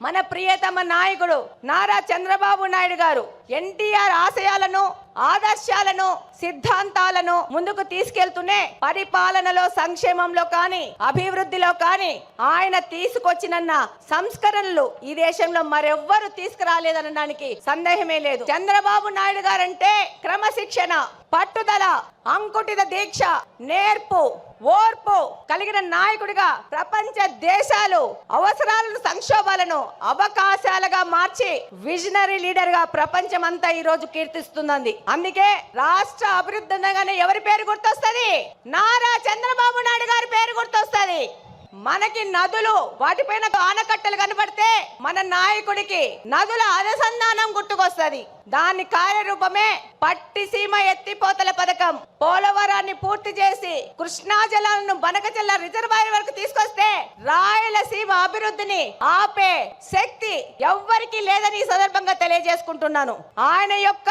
మన ప్రియతమ నాయకుడు నారా చంద్రబాబు నాయుడు గారు ఎన్టీఆర్ ఆశయాలను, ఆదర్శాలను, సిద్ధాంతాలను ముందుకు తీసుకెళ్తూనే పరిపాలనలో, సంక్షేమంలో కానీ, అభివృద్ధిలో కానీ ఆయన తీసుకొచ్చిన సంస్కరణలు ఈ దేశంలో మరెవ్వరూ తీసుకురాలేదనడానికి సందేహమే లేదు. చంద్రబాబు నాయుడు గారంటే క్రమశిక్షణ, పట్టుదల, అంకుటిత దీక్ష, నేర్పు, ఓర్పు కలిగిన నాయకుడిగా ప్రపంచ దేశాలు అవసరాలను, సంక్షోభాలను అవకాశాలుగా మార్చి విజనరీ లీడర్ గా ప్రపంచమంతా ఈ రోజు కీర్తిస్తుంది. అందుకే రాష్ట్ర అభివృద్ధి అనగానే ఎవరి పేరు గుర్తొస్తుంది? నారా చంద్రబాబు నాయుడు గారి పేరు గుర్తొస్తుంది. మనకి నదులు, వాటిపైన ఆనకట్టలు కనబడితే మన నాయకుడికి నదుల అనుసంధానం గుర్తుకొస్తుంది. దాని కార్యరూపమే పట్టిసీమ ఎత్తిపోతల పథకం. పోలవరాన్ని పూర్తి చేసి కృష్ణా జలాలను బనకచెల్ల రిజర్వాయర్ వరకు తీసుకొస్తే రాయలసీమ అభివృద్ధిని ఆపే శక్తి ఎవ్వరికీ లేదని ఈ సందర్భంగా తెలియజేసుకుంటున్నాను. ఆయన యొక్క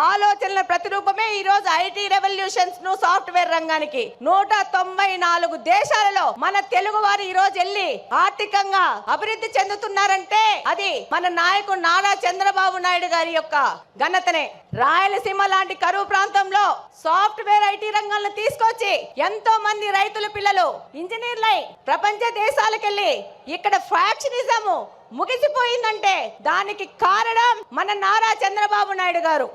ఆలోచనల ప్రతిరూపమే ఈ రోజు ఐటీ రెవల్యూషన్స్ ను సాఫ్ట్వేర్ రంగానికి 194 దేశాలలో మన తెలుగు వారు ఈ రోజు వెళ్ళి ఆర్థికంగా అభివృద్ధి చెందుతున్నారంటే అది మన నాయకుడు నారా చంద్రబాబు నాయుడు గారి యొక్క ఘనతనే. రాయలసీమ లాంటి కరువు ప్రాంతంలో సాఫ్ట్వేర్ ఐటీ రంగాలను తీసుకొచ్చి ఎంతో మంది రైతుల పిల్లలు ఇంజనీర్లై ప్రపంచ దేశాలకెళ్ళి ఇక్కడ ఫ్యాక్షనిజం ముగిసిపోయిందంటే దానికి కారణం మన నారా చంద్రబాబు నాయుడు గారు.